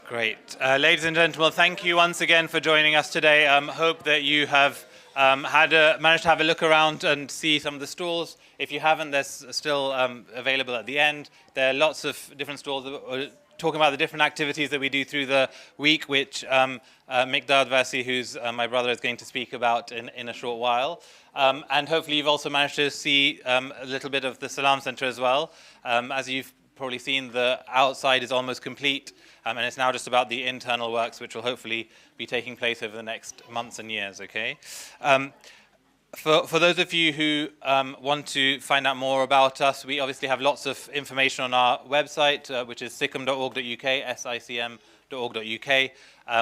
Great. Ladies and gentlemen, thank you once again for joining us today. Hope that you have managed to have a look around and see some of the stalls. If you haven't, there's still available at the end. There are lots of different stalls talking about the different activities that we do through the week, which Miqdaad Versi, who's my brother, is going to speak about in a short while. And hopefully you've also managed to see a little bit of the Salaam Centre as well. As you've probably seen, the outside is almost complete, and it's now just about the internal works, which will hopefully be taking place over the next months and years, okay? For those of you who want to find out more about us, we obviously have lots of information on our website, which is sicm.org.uk, SICM.org.uk,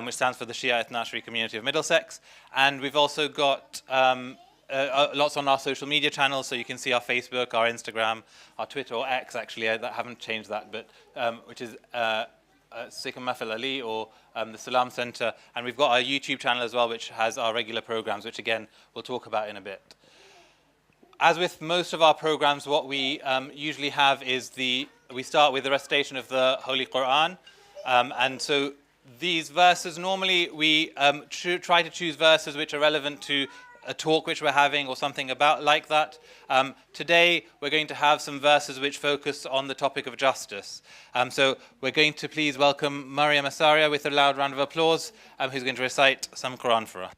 which stands for the Shia Ethno-Ashari Community of Middlesex. And we've also got lots on our social media channels, so you can see our Facebook, our Instagram, our Twitter, or X, actually, I haven't changed that, but which is SICM Mafil Ali, or the Salaam Centre, and we've got our YouTube channel as well, which has our regular programs, which again we'll talk about in a bit. As with most of our programs, what we usually have is we start with the recitation of the Holy Quran, and so these verses, normally we try to choose verses which are relevant to a talk which we're having or something about like that. Today we're going to have some verses which focus on the topic of justice. So we're going to please welcome Maryam Asaria with a loud round of applause, who's going to recite some Quran for us.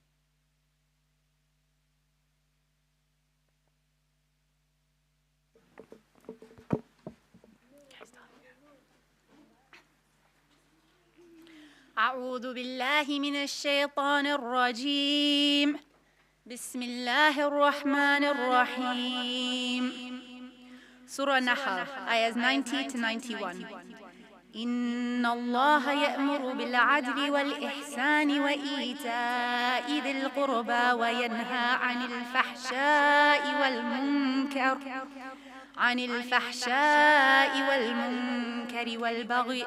أعوذ بالله من الشيطان الرجيم بسم الله الرحمن الرحيم Surah Nahl, ayahs 90 to 91. إن الله يأمر بالعدل والإحسان وإيتاء ذي القربى وينهى عن الفحشاء والمنكر والبغي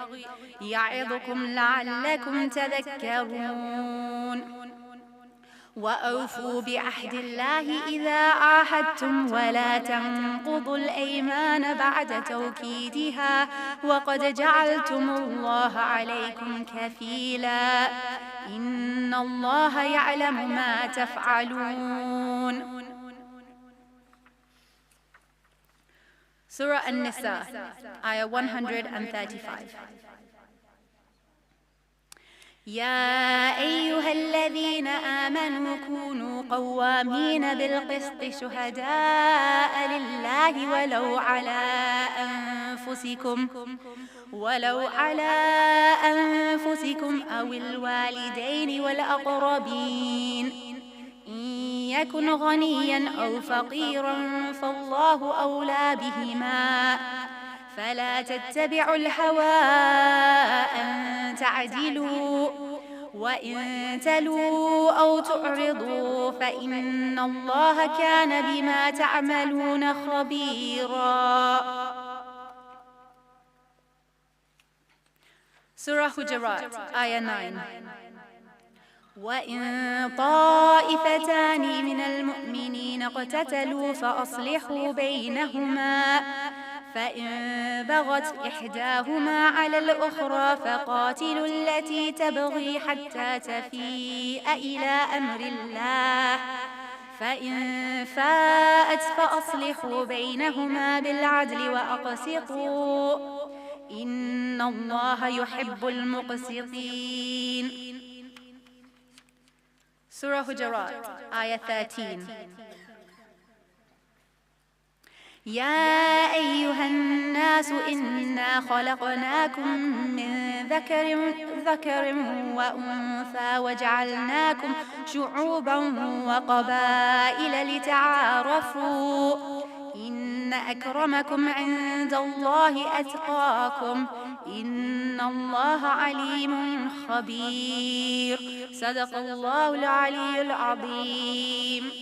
يعظكم لعلكم تذكرون وأوفوا بعهد الله إذا عاهدتم ولا تنقضوا الأيمان بعد توكيدها وقد جعلتم الله عليكم كفيلا إن الله يعلم ما تفعلون. Surah An-Nisa, ayah 135. يا أيها الذين آمنوا كونوا قوامين بالقسط شهداء لله ولو على أنفسكم أو الوالدين والأقربين إن يكن غنيا أو فقيرا فالله أولى بهما فلا تتبعوا الهوى أن تعدلوا وإن تلوا أو تعرضوا فإن الله كان بما تعملون خبيرا. Surah Hujurat, ayah 9. وإن طائفتان من المؤمنين اقتتلوا فأصلحوا بينهما فإن بغت إحداهما على الأخرى فقاتلوا التي تبغي حتى تفيء إلى أمر الله فإن فاءت فأصلحوا بينهما بالعدل وأقسطوا إن الله يحب المقسطين. Surah Hujurat, ayah 13. يا أيها الناس إنا خلقناكم من ذكر وأنثى وجعلناكم شعوبا وقبائل لتعارفوا إن أكرمكم عند الله أتقاكم إن الله عليم خبير. صدق الله العلي العظيم.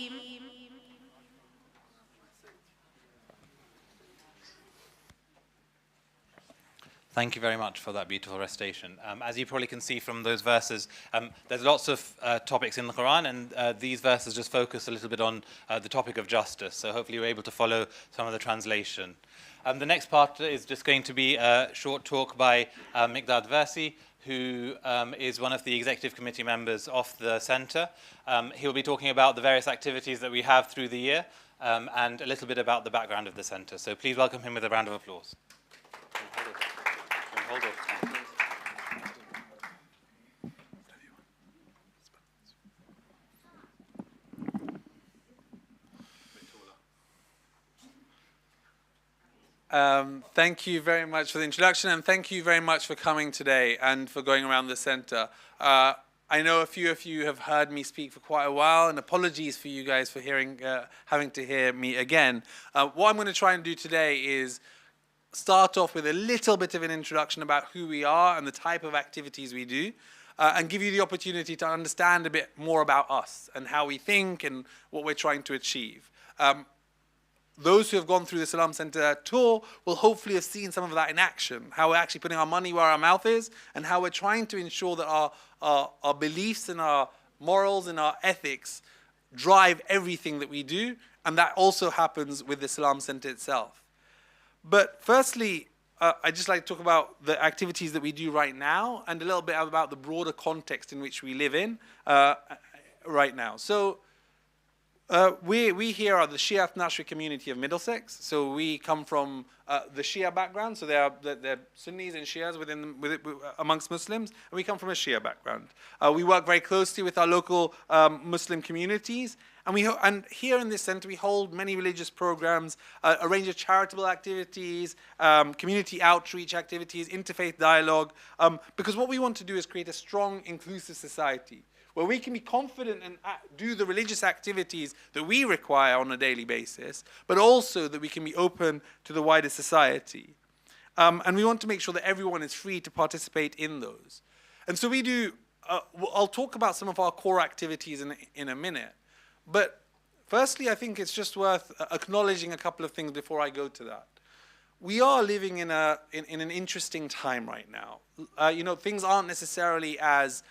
Thank you very much for that beautiful recitation. As you probably can see from those verses, there's lots of topics in the Quran, and these verses just focus a little bit on the topic of justice. So hopefully you're able to follow some of the translation. The next part is just going to be a short talk by Miqdaad Versi, who is one of the executive committee members of the centre. He'll be talking about the various activities that we have through the year and a little bit about the background of the centre. So please welcome him with a round of applause. Thank you very much for the introduction, and thank you very much for coming today and for going around the centre. I know a few of you have heard me speak for quite a while, and apologies for you guys for having to hear me again. What I'm going to try and do today is start off with a little bit of an introduction about who we are and the type of activities we do, and give you the opportunity to understand a bit more about us and how we think and what we're trying to achieve. Those who have gone through the Salaam Centre tour will hopefully have seen some of that in action, how we're actually putting our money where our mouth is, and how we're trying to ensure that our beliefs and our morals and our ethics drive everything that we do, and that also happens with the Salaam Centre itself. But firstly, I'd just like to talk about the activities that we do right now and a little bit about the broader context in which we live in right now. So, we here are the Shia Nashri community of Middlesex. So we come from the Shia background. So they're Sunnis and Shias amongst Muslims, and we come from a Shia background. We work very closely with our local Muslim communities, and here in this centre we hold many religious programs, a range of charitable activities, community outreach activities, interfaith dialogue, because what we want to do is create a strong, inclusive society, where we can be confident and do the religious activities that we require on a daily basis, but also that we can be open to the wider society. And we want to make sure that everyone is free to participate in those. And so we do, I'll talk about some of our core activities in a minute. But firstly, I think it's just worth acknowledging a couple of things before I go to that. We are living in an interesting time right now. Things aren't necessarily as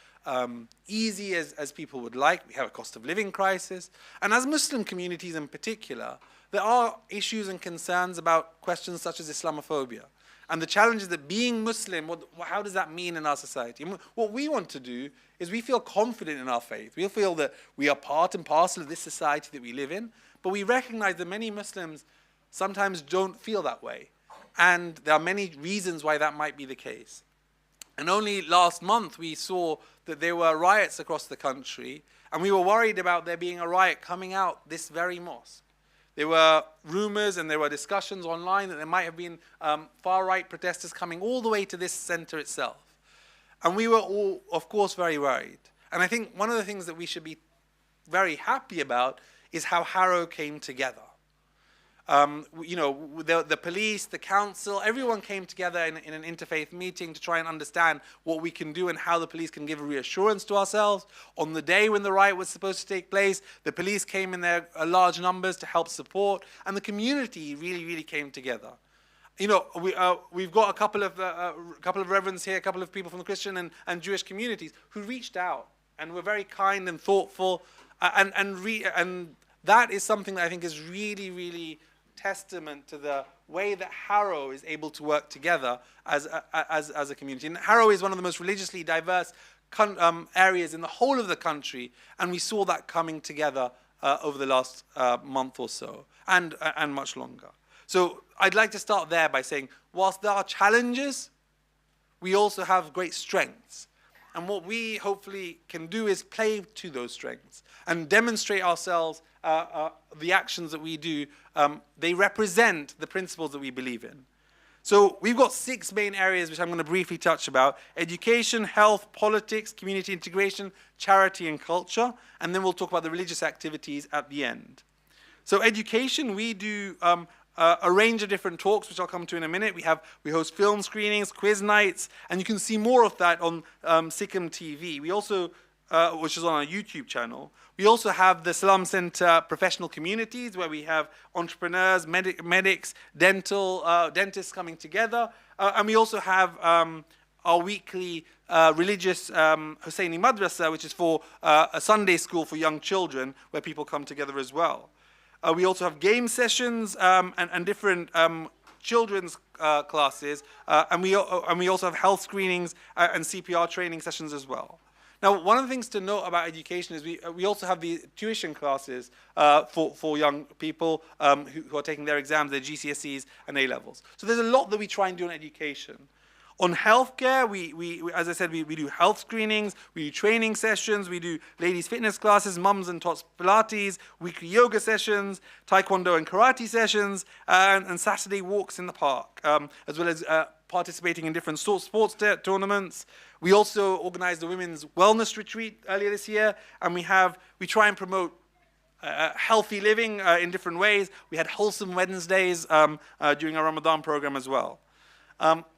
easy as people would like. We have a cost of living crisis. And as Muslim communities in particular, there are issues and concerns about questions such as Islamophobia and the challenges that being Muslim, how does that mean in our society? And what we want to do is we feel confident in our faith. We feel that we are part and parcel of this society that we live in, but we recognize that many Muslims sometimes don't feel that way. And there are many reasons why that might be the case. And only last month we saw that there were riots across the country, and we were worried about there being a riot coming out this very mosque. There were rumors and there were discussions online that there might have been far-right protesters coming all the way to this centre itself. And we were all, of course, very worried. And I think one of the things that we should be very happy about is how Harrow came together. The police, the council, everyone came together in an interfaith meeting to try and understand what we can do and how the police can give a reassurance to ourselves. On the day when the riot was supposed to take place, the police came in their large numbers to help support, and the community really, really came together. We've got a couple of reverends here, a couple of people from the Christian and Jewish communities who reached out and were very kind and thoughtful, and that is something that I think is really, really testament to the way that Harrow is able to work together as a community. And Harrow is one of the most religiously diverse areas in the whole of the country, and we saw that coming together over the last month or so, and much longer. So I'd like to start there by saying, whilst there are challenges, we also have great strengths. And what we hopefully can do is play to those strengths and demonstrate ourselves, the actions that we do, they represent the principles that we believe in. So we've got 6 main areas which I'm going to briefly touch about: education, health, politics, community integration, charity and culture, and then we'll talk about the religious activities at the end. So education, we do a range of different talks, which I'll come to in a minute. We host film screenings, quiz nights, and you can see more of that on SICM TV. We also, which is on our YouTube channel. We also have the Salaam Centre professional communities, where we have entrepreneurs, medics, dentists coming together, and we also have our weekly religious Husseini Madrasa, which is for a Sunday school for young children, where people come together as well. We also have game sessions and different children's classes, and we also have health screenings and CPR training sessions as well. Now, one of the things to note about education is we also have the tuition classes for young people who are taking their exams, their GCSEs and A-levels. So there's a lot that we try and do on education. On healthcare, we as I said, we do health screenings, we do training sessions, we do ladies' fitness classes, mums and tots Pilates, weekly yoga sessions, taekwondo and karate sessions, and Saturday walks in the park, as well as participating in different sports tournaments. We also organized a women's wellness retreat earlier this year, and we try and promote healthy living in different ways. We had Wholesome Wednesdays during our Ramadan program as well.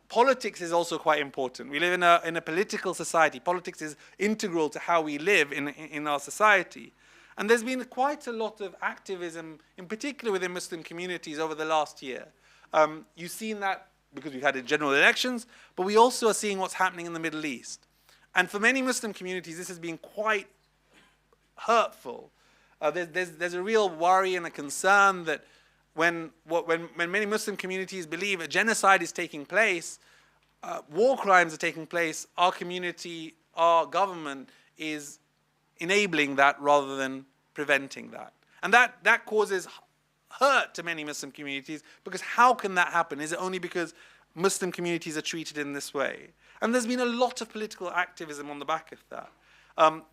Politics is also quite important. We live in a political society. Politics is integral to how we live in our society. And there's been quite a lot of activism, in particular within Muslim communities over the last year. You've seen that because we've had general elections, but we also are seeing what's happening in the Middle East. And for many Muslim communities, this has been quite hurtful. There's a real worry and a concern that when many Muslim communities believe a genocide is taking place, war crimes are taking place, our community, our government is enabling that rather than preventing that. And that causes hurt to many Muslim communities, because how can that happen? Is it only because Muslim communities are treated in this way? And there's been a lot of political activism on the back of that.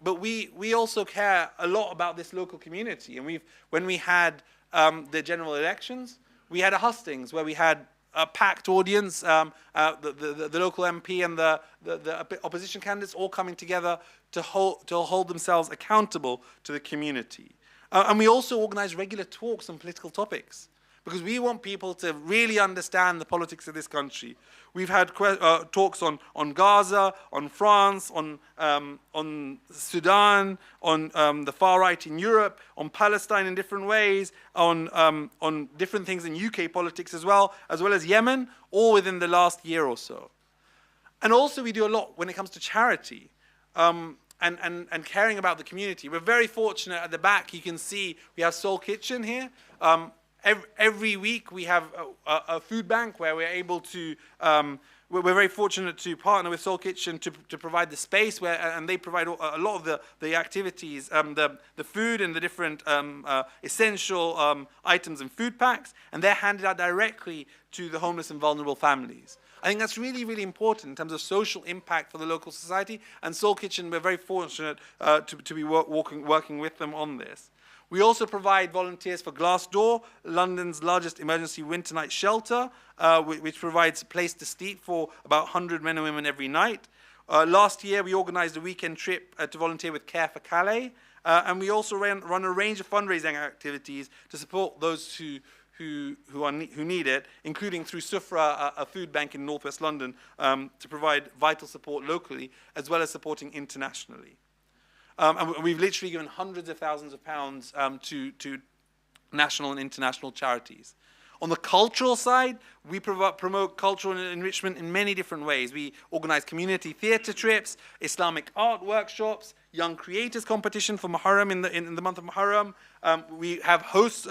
But we also care a lot about this local community. And when we had the general elections, we had a hustings where we had a packed audience, the local MP and the opposition candidates all coming together to hold themselves accountable to the community. And we also organize regular talks on political topics, because we want people to really understand the politics of this country. We've had talks on Gaza, on France, on Sudan, on the far right in Europe, on Palestine in different ways, on different things in UK politics as well as Yemen, all within the last year or so. And also we do a lot when it comes to charity. And caring about the community. We're very fortunate. At the back, you can see we have Soul Kitchen here. Every week we have a food bank where we're able to, we're very fortunate to partner with Soul Kitchen to provide the space and they provide a lot of the activities, the food and the different essential items and food packs, and they're handed out directly to the homeless and vulnerable families. I think that's really, really important in terms of social impact for the local society, and Soul Kitchen, we're very fortunate to be working with them on this. We also provide volunteers for Glassdoor, London's largest emergency winter night shelter, which provides a place to sleep for about 100 men and women every night. Last year, we organized a weekend trip to volunteer with Care for Calais, and we also run a range of fundraising activities to support those who need it, including through Sufra, a food bank in northwest London, to provide vital support locally, as well as supporting internationally. And we've literally given hundreds of thousands of pounds to national and international charities. On the cultural side, we promote cultural enrichment in many different ways. We organize community theatre trips, Islamic art workshops, young creators competition for Muharram in the month of Muharram. We host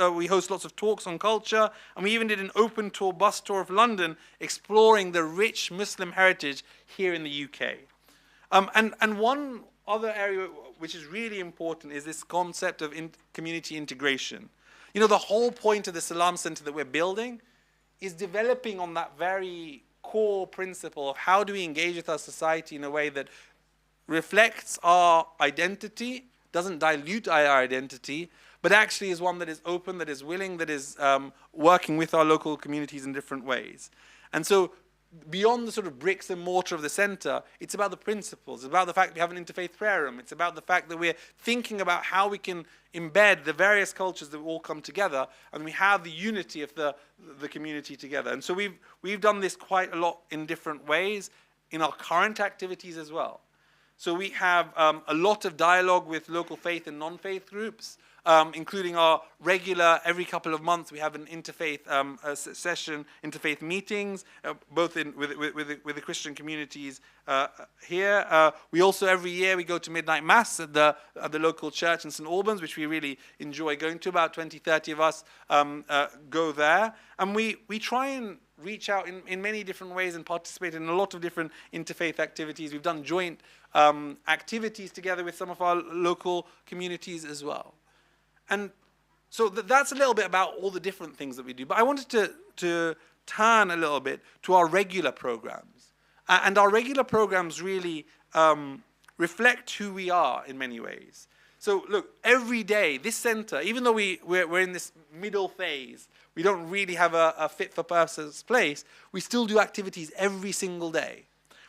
lots of talks on culture, and we even did an open tour, bus tour of London, exploring the rich Muslim heritage here in the UK. And one other area which is really important is this concept of community integration. You know, the whole point of the Salaam Centre that we're building is developing on that very core principle of how do we engage with our society in a way that reflects our identity, doesn't dilute our identity, but actually is one that is open, that is willing, that is working with our local communities in different ways. And so beyond the sort of bricks and mortar of the centre, it's about the principles. It's about the fact we have an interfaith prayer room. It's about the fact that we're thinking about how we can embed the various cultures that all come together, and we have the unity of the community together. And so we've done this quite a lot in different ways in our current activities as well. So we have a lot of dialogue with local faith and non-faith groups, including our regular, every couple of months, we have an interfaith session, interfaith meetings, both with the Christian communities here. We also, every year, we go to midnight mass at the local church in St. Albans, which we really enjoy going to. About 20, 30 of us go there. And we try and reach out in many different ways and participate in a lot of different interfaith activities. We've done joint activities together with some of our local communities as well. And so that's a little bit about all the different things that we do. But I wanted to turn a little bit to our regular programs. And our regular programs really reflect who we are in many ways. So look, every day, this center, even though we're in this middle phase, we don't really have a fit-for-purpose place, we still do activities every single day.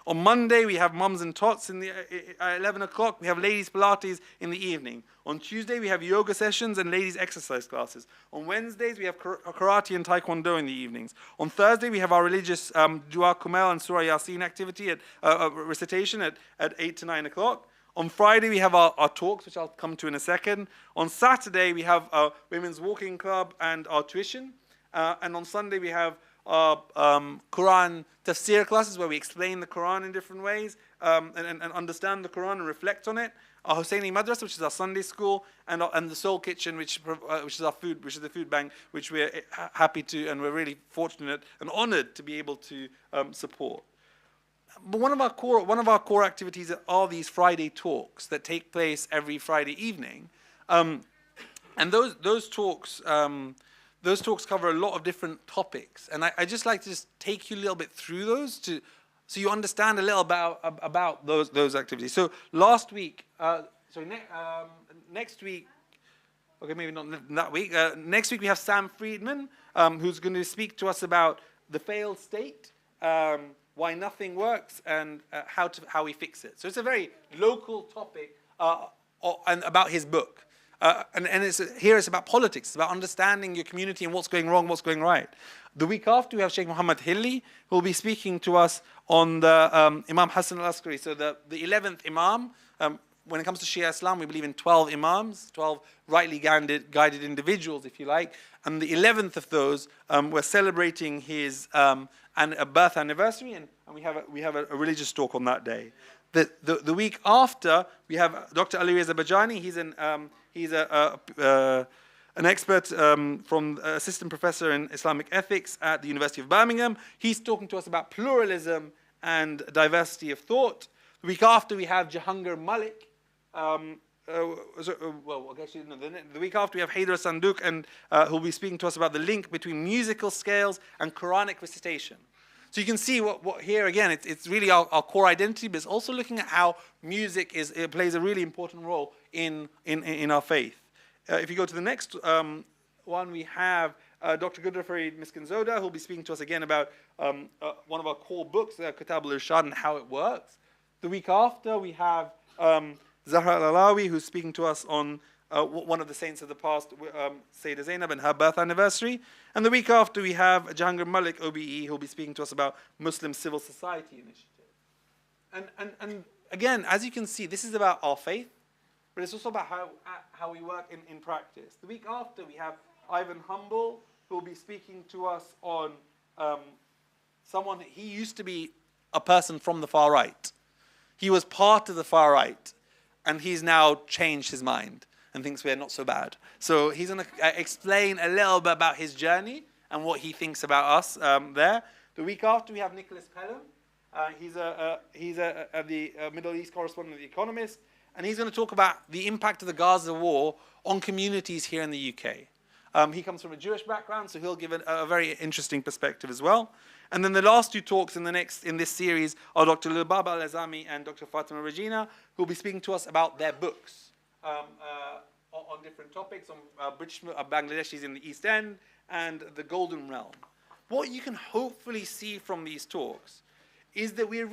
On Monday, we have mums and tots at 11 o'clock. We have ladies Pilates in the evening. On Tuesday, we have yoga sessions and ladies exercise classes. On Wednesdays, we have karate and taekwondo in the evenings. On Thursday, we have our religious Dua Kumail and Surah Yasin activity at recitation at 8 to 9 o'clock. On Friday, we have our talks, which I'll come to in a second. On Saturday, we have our women's walking club and our tuition. And on Sunday, we have our Quran tafsir classes where we explain the Quran in different ways and understand the Quran and reflect on it. Our Hosseini Madrasa, which is our Sunday school, and the Soul Kitchen, which is our food, which is the food bank, which we're happy to, and we're really fortunate and honored to be able to support. But one of our core activities are these Friday talks that take place every Friday evening, and those talks cover a lot of different topics, and I just like to just take you a little bit through those so you understand a little about those activities. So last week, next week, okay, maybe not that week. Next week we have Sam Friedman, who's going to speak to us about the failed state, why nothing works, and how we fix it. So it's a very local topic, and about his book. And it's about politics. It's about understanding your community and what's going wrong, what's going right. The week after, we have Sheikh Muhammad Hilli, who will be speaking to us on the Imam Hassan al-Askari. So the 11th Imam, when it comes to Shia Islam, we believe in 12 Imams, 12 rightly guided individuals, if you like. And the 11th of those, we're celebrating his a birth anniversary, and we have a religious talk on that day. The week after, we have Dr. Ali Reza Bajani. He's an expert from assistant professor in Islamic ethics at the University of Birmingham. He's talking to us about pluralism and diversity of thought. The week after, we have Jahangir Malik. The week after, we have Haider Sanduk, and who'll be speaking to us about the link between musical scales and Quranic recitation. So you can see what here again, it's really our core identity, but it's also looking at how music plays a really important role in our faith. If you go to the next one, we have Dr. Gudra Miskin-Zoda, who'll be speaking to us again about one of our core books, Kitab al-Irshad, and how it works. The week after, we have Zahra al-Alawi, who's speaking to us on one of the saints of the past, Sayyidah Zainab, and her birth anniversary. And the week after, we have Jahangir Malik, OBE, who'll be speaking to us about Muslim civil society initiative. And again, as you can see, this is about our faith, but it's also about how we work in practice. The week after, we have Ivan Humble, who will be speaking to us on he used to be a person from the far right. He was part of the far right, and he's now changed his mind and thinks we're not so bad. So he's going to explain a little bit about his journey and what he thinks about us there. The week after, we have Nicholas Pelham. He's the Middle East correspondent of The Economist, and he's going to talk about the impact of the Gaza war on communities here in the UK. He comes from a Jewish background, so he'll give a very interesting perspective as well. And then the last two talks in this series are Dr. Lubaba Al-Azami and Dr. Fatima Regina, who will be speaking to us about their books. On different topics, on British Bangladeshis in the East End and the Golden Realm. What you can hopefully see from these talks is that we're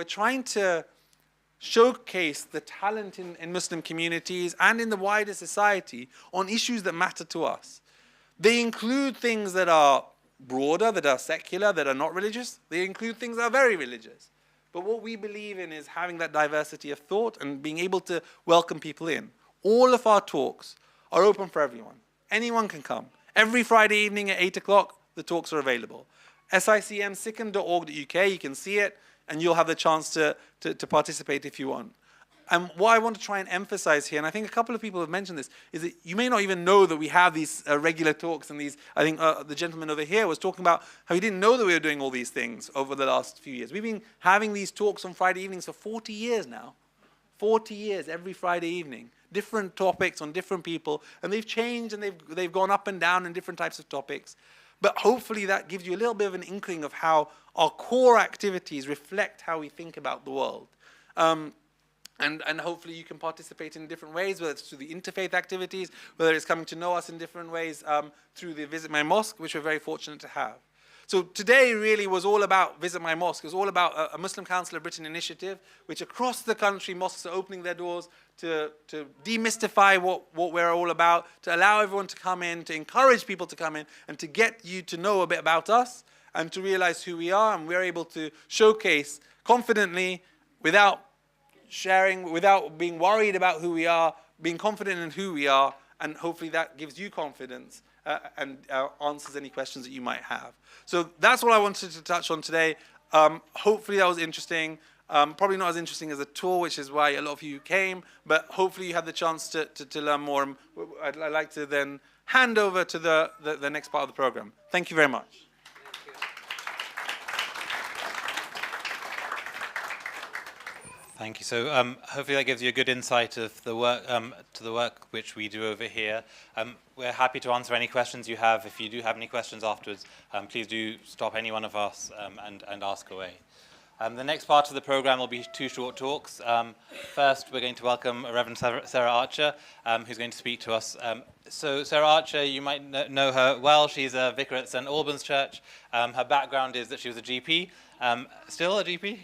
trying to showcase the talent in Muslim communities and in the wider society on issues that matter to us. They include things that are broader, that are secular, that are not religious. They include things that are very religious. But what we believe in is having that diversity of thought and being able to welcome people in. All of our talks are open for everyone. Anyone can come. Every Friday evening at 8 o'clock, the talks are available. SICM, SICM.org.uk, you can see it, and you'll have the chance to participate if you want. And what I want to try and emphasize here, and I think a couple of people have mentioned this, is that you may not even know that we have these regular talks and these, I think the gentleman over here was talking about how he didn't know that we were doing all these things over the last few years. We've been having these talks on Friday evenings for 40 years now. 40 years, every Friday evening. Different topics on different people, and they've changed and they've gone up and down in different types of topics. But hopefully that gives you a little bit of an inkling of how our core activities reflect how we think about the world. And hopefully you can participate in different ways, whether it's through the interfaith activities, whether it's coming to know us in different ways through the Visit My Mosque, which we're very fortunate to have. So today really was all about Visit My Mosque. It was all about a Muslim Council of Britain initiative, which across the country, mosques are opening their doors to demystify what we're all about, to allow everyone to come in, to encourage people to come in, and to get you to know a bit about us, and to realize who we are, and we're able to showcase confidently, without sharing, without being worried about who we are, being confident in who we are, and hopefully that gives you confidence and answers any questions that you might have. So that's what I wanted to touch on today. Hopefully that was interesting. Probably not as interesting as a tour, which is why a lot of you came, but hopefully you had the chance to learn more. I'd like to then hand over to the next part of the program. Thank you very much. Thank you. So hopefully that gives you a good insight of the work to the work which we do over here. We're happy to answer any questions you have. If you do have any questions afterwards, please do stop any one of us and ask away. The next part of the program will be 2 short talks. First, we're going to welcome Reverend Sarah Archer, who's going to speak to us. So Sarah Archer, you might know her well. She's a vicar at St. Albans Church. Her background is that she was a GP. Still a GP?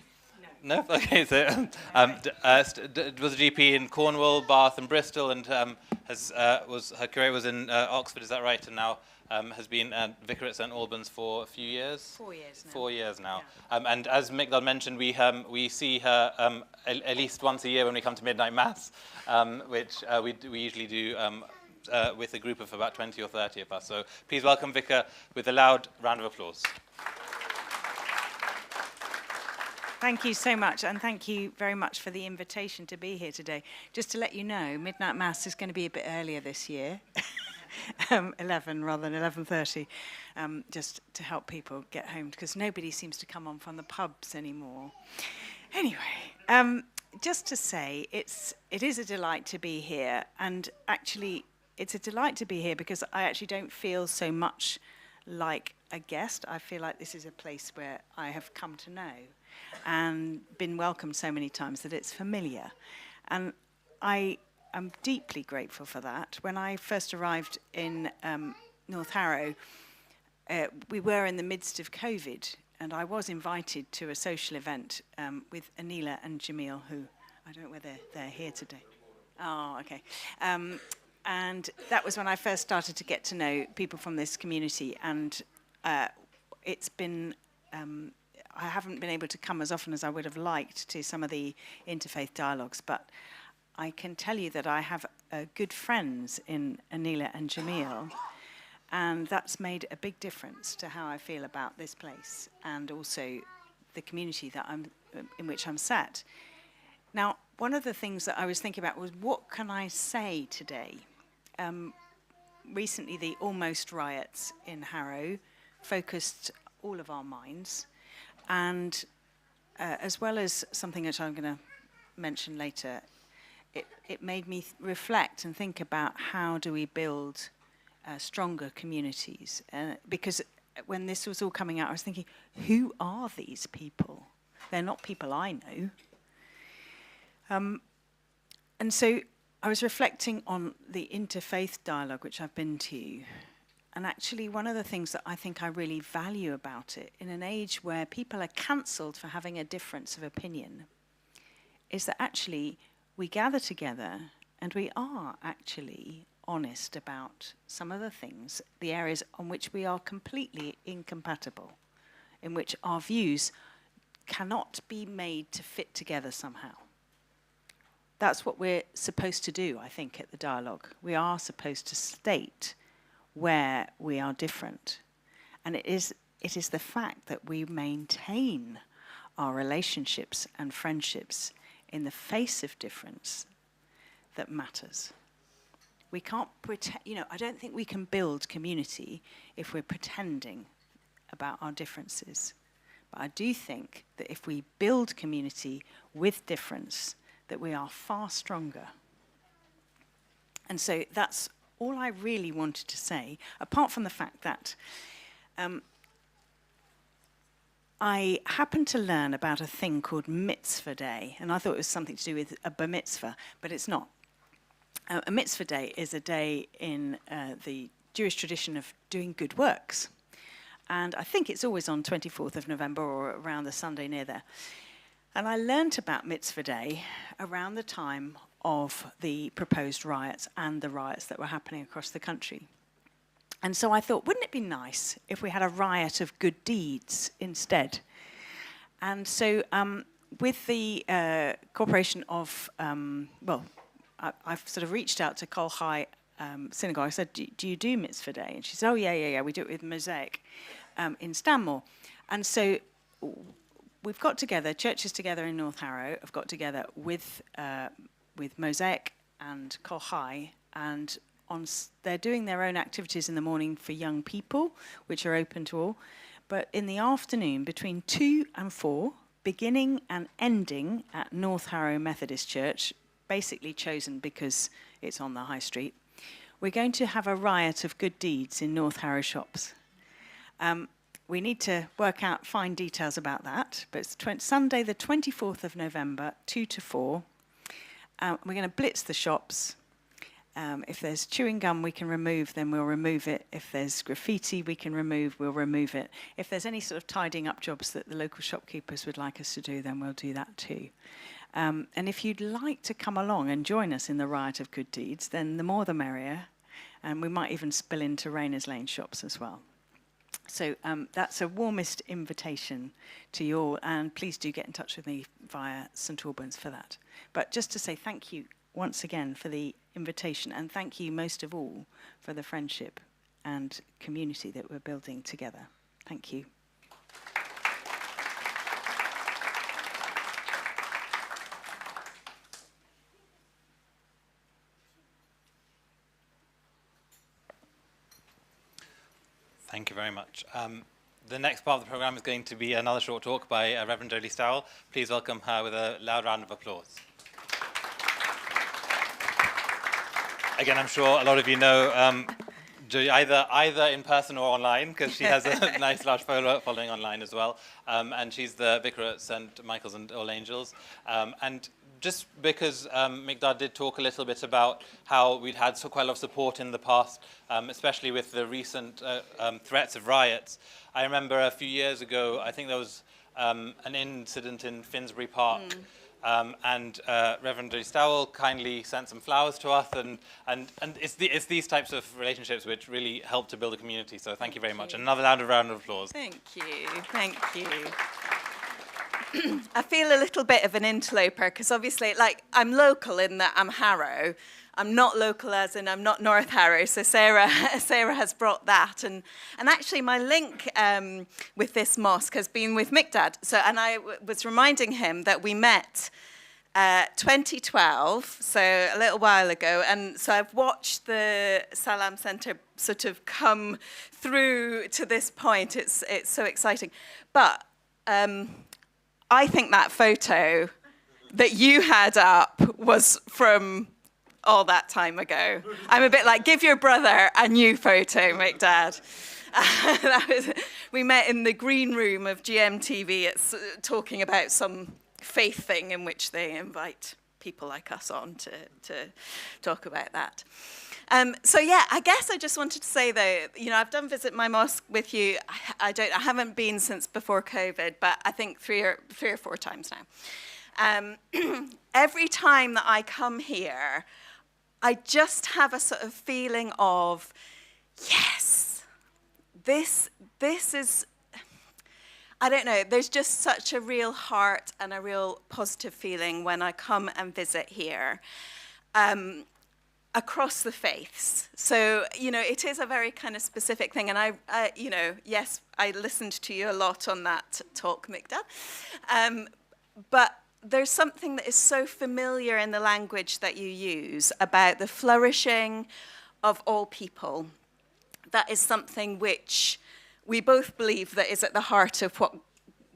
No? Okay, so was a GP in Cornwall, Bath and Bristol, and her career was in Oxford, is that right? And now has been vicar at St. Albans for a few years? 4 years now. 4 years now. Yeah. And as Miqdaad mentioned, we see her at least once a year when we come to Midnight Mass, which we usually do with a group of about 20 or 30 of us. So please welcome Vicar with a loud round of applause. Thank you so much, and thank you very much for the invitation to be here today. Just to let you know, Midnight Mass is going to be a bit earlier this year, 11 rather than 11:30, just to help people get home, because nobody seems to come on from the pubs anymore. Anyway, just to say, it is a delight to be here, and actually, it's a delight to be here because I actually don't feel so much like a guest. I feel like this is a place where I have come to know and been welcomed so many times that it's familiar. And I am deeply grateful for that. When I first arrived in North Harrow, we were in the midst of COVID, and I was invited to a social event with Anila and Jamil, who, I don't know whether they're here today. Oh, okay. And that was when I first started to get to know people from this community, and it's been... I haven't been able to come as often as I would have liked to some of the interfaith dialogues, but I can tell you that I have good friends in Anila and Jamil, and that's made a big difference to how I feel about this place and also the community that in which I'm sat. Now, one of the things that I was thinking about was, what can I say today? Recently, the almost riots in Harrow focused all of our minds. And as well as something which I'm going to mention later, it made me reflect and think about how do we build stronger communities. Because when this was all coming out, I was thinking, who are these people? They're not people I know. And so I was reflecting on the interfaith dialogue which I've been to. And actually, one of the things that I think I really value about it, in an age where people are cancelled for having a difference of opinion, is that actually we gather together and we are actually honest about some of the things, the areas on which we are completely incompatible, in which our views cannot be made to fit together somehow. That's what we're supposed to do, I think, at the dialogue. We are supposed to state where we are different. And it is the fact that we maintain our relationships and friendships in the face of difference that matters. We can't pretend, I don't think we can build community if we're pretending about our differences. But I do think that if we build community with difference, that we are far stronger. And so that's all I really wanted to say, apart from the fact that I happened to learn about a thing called Mitzvah Day, and I thought it was something to do with a bar mitzvah, but it's not. A Mitzvah Day is a day in the Jewish tradition of doing good works. And I think it's always on 24th of November or around the Sunday near there. And I learnt about Mitzvah Day around the time of the proposed riots and the riots that were happening across the country. And so I thought, wouldn't it be nice if we had a riot of good deeds instead? And so with the cooperation of, I've sort of reached out to Kol Chai Synagogue. I said, do you do Mitzvah Day? And she said, oh, yeah, we do it with Mosaic in Stanmore. And so we've got together, churches together in North Harrow have got together with Mosaic and Kol Chai, and they're doing their own activities in the morning for young people, which are open to all. But in the afternoon, between 2 and 4, beginning and ending at North Harrow Methodist Church, basically chosen because it's on the high street, we're going to have a riot of good deeds in North Harrow shops. We need to work out fine details about that, but it's Sunday the 24th of November, 2 to 4. We're going to blitz the shops. If there's chewing gum we can remove, then we'll remove it. If there's graffiti we can remove, we'll remove it. If there's any sort of tidying up jobs that the local shopkeepers would like us to do, then we'll do that too. And if you'd like to come along and join us in the Riot of Good Deeds, then the more the merrier. And we might even spill into Rayners Lane shops as well. So that's a warmest invitation to you all. And please do get in touch with me via St Albans for that. But just to say thank you once again for the invitation. And thank you most of all for the friendship and community that we're building together. Thank you. Thank you very much. The next part of the programme is going to be another short talk by Reverend Jody Stowell. Please welcome her with a loud round of applause. Again, I'm sure a lot of you know Jody either in person or online, because she has a nice large following online as well. And she's the Vicar at St Michael's and All Angels. And just because Miqdaad did talk a little bit about how we'd had quite a lot of support in the past, especially with the recent threats of riots. I remember a few years ago, I think there was an incident in Finsbury Park, and Reverend Jody Stowell kindly sent some flowers to us, and it's these types of relationships which really help to build a community. So thank you very much. Another round of applause. Thank you. I feel a little bit of an interloper because obviously, I'm local in that I'm Harrow. I'm not local as in I'm not North Harrow. So Sarah has brought that, and actually my link with this mosque has been with Miqdaad. So I was reminding him that we met 2012, so a little while ago, and so I've watched the Salaam Centre sort of come through to this point. It's so exciting, but. I think that photo that you had up was from all that time ago. I'm a bit like, give your brother a new photo, Miqdaad. We met in the green room of GMTV. It's talking about some faith thing in which they invite people like us on to talk about that. So yeah, I guess I just wanted to say though, I've done Visit My Mosque with you. I haven't been since before COVID, but I think three or four times now. Every time that I come here, I just have a sort of feeling of, yes, this is, I don't know, there's just such a real heart and a real positive feeling when I come and visit here. Across the faiths. So, it is a very kind of specific thing. And yes, I listened to you a lot on that talk, Miqdaad. But there's something that is so familiar in the language that you use about the flourishing of all people. That is something which we both believe that is at the heart of what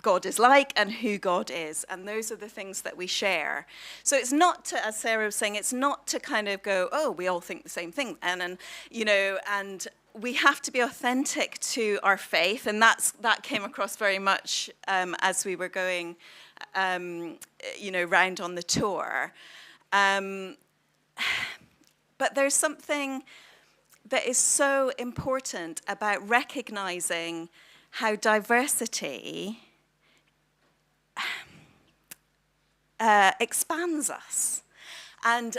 God is like and who God is. And those are the things that we share. So it's not to, as Sarah was saying, it's not to kind of go, oh, we all think the same thing. And you know, and we have to be authentic to our faith. And that came across very much as we were going, you know, round on the tour. But there's something that is so important about recognizing how diversity expands us. And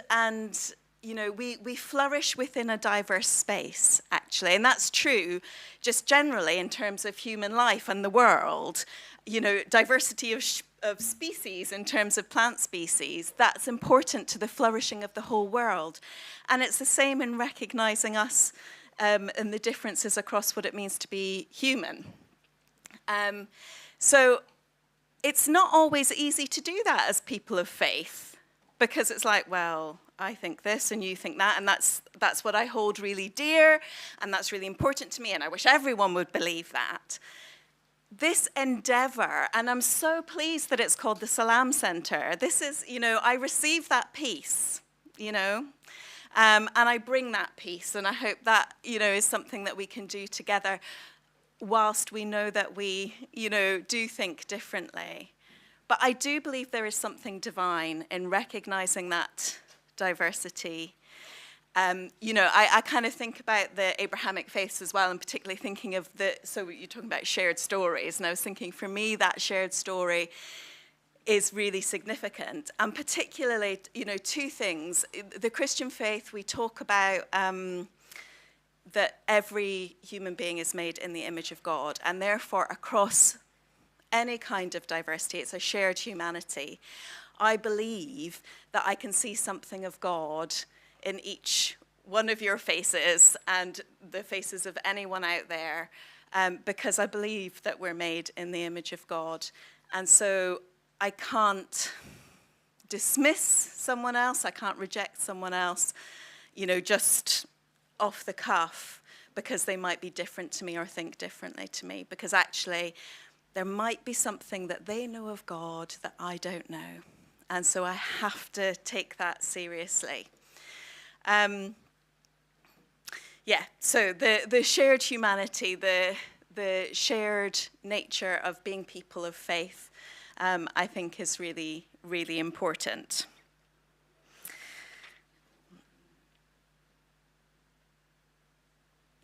you know, we flourish within a diverse space, actually. And that's true just generally in terms of human life and the world. You know, diversity of species in terms of plant species, that's important to the flourishing of the whole world. And it's the same in recognizing us and the differences across what it means to be human. So it's not always easy to do that as people of faith, because it's like, well, I think this and you think that, and that's what I hold really dear, and that's really important to me, and I wish everyone would believe that. This endeavor, and I'm so pleased that it's called the Salaam Centre. This is, you know, I receive that peace, you know, and I bring that peace, and I hope that, you know, is something that we can do together whilst we know that we, you know, do think differently. But I do believe there is something divine in recognizing that diversity. You know, I kind of think about the Abrahamic faiths as well, and particularly thinking of so you're talking about shared stories, and I was thinking for me that shared story is really significant. And particularly, you know, two things. The Christian faith, we talk about that every human being is made in the image of God, and therefore across any kind of diversity, it's a shared humanity. I believe that I can see something of God in each one of your faces and the faces of anyone out there, because I believe that we're made in the image of God. And so I can't dismiss someone else, I can't reject someone else, you know, just off the cuff because they might be different to me or think differently to me, because actually there might be something that they know of God that I don't know. And so I have to take that seriously. Yeah, so the shared humanity, the shared nature of being people of faith, I think is really, really important.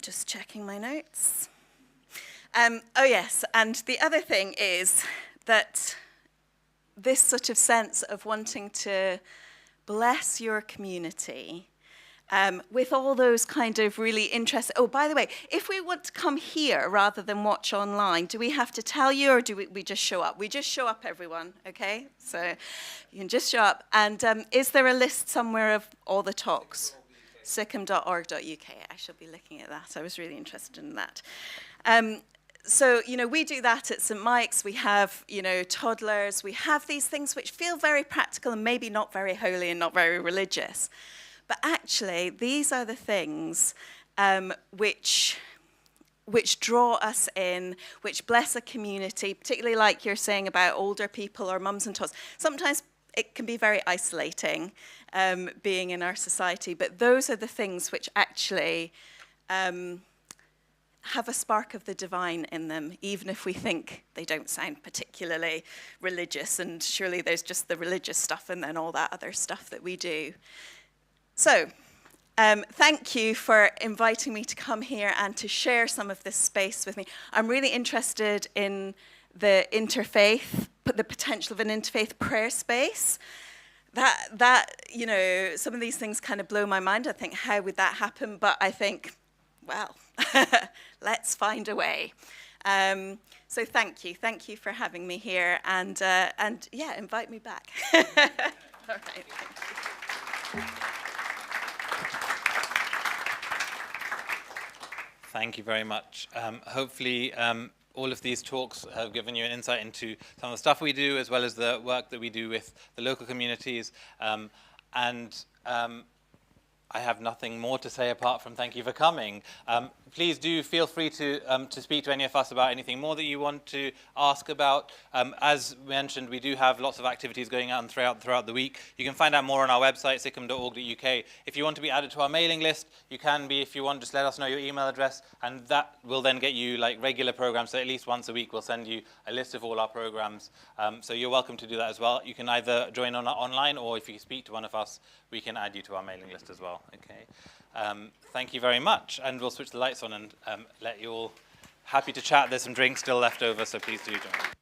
Just checking my notes. Oh yes, and the other thing is that this sort of sense of wanting to bless your community with all those kind of really interesting... Oh, by the way, if we want to come here rather than watch online, do we have to tell you, or do we just show up? We just show up, everyone, okay? So you can just show up. And is there a list somewhere of all the talks? SICM.org.uk. I shall be looking at that. I was really interested in that. So, you know, we do that at St. Mike's. We have, you know, toddlers. We have these things which feel very practical and maybe not very holy and not very religious. But actually, these are the things which draw us in, which bless a community, particularly like you're saying about older people or mums and tots. Sometimes it can be very isolating being in our society, but those are the things which actually have a spark of the divine in them, even if we think they don't sound particularly religious, and surely there's just the religious stuff and then all that other stuff that we do. So, thank you for inviting me to come here and to share some of this space with me. I'm really interested in the interfaith, the potential of an interfaith prayer space. That you know, some of these things kind of blow my mind. I think, how would that happen? But I think, well, let's find a way. So thank you for having me here, and yeah, invite me back. All right, thank you. Thank you very much. Hopefully, all of these talks have given you an insight into some of the stuff we do, as well as the work that we do with the local communities. I have nothing more to say apart from thank you for coming. Please do feel free to speak to any of us about anything more that you want to ask about. As mentioned, we do have lots of activities going on throughout the week. You can find out more on our website, sicm.org.uk. If you want to be added to our mailing list, you can be. If you want, just let us know your email address, and that will then get you like regular programs. So at least once a week, we'll send you a list of all our programs. So you're welcome to do that as well. You can either join online, or if you speak to one of us, we can add you to our mailing list as well. Okay. Thank you very much, and we'll switch the lights on and let you all happy to chat. There's some drinks still left over, so please do join.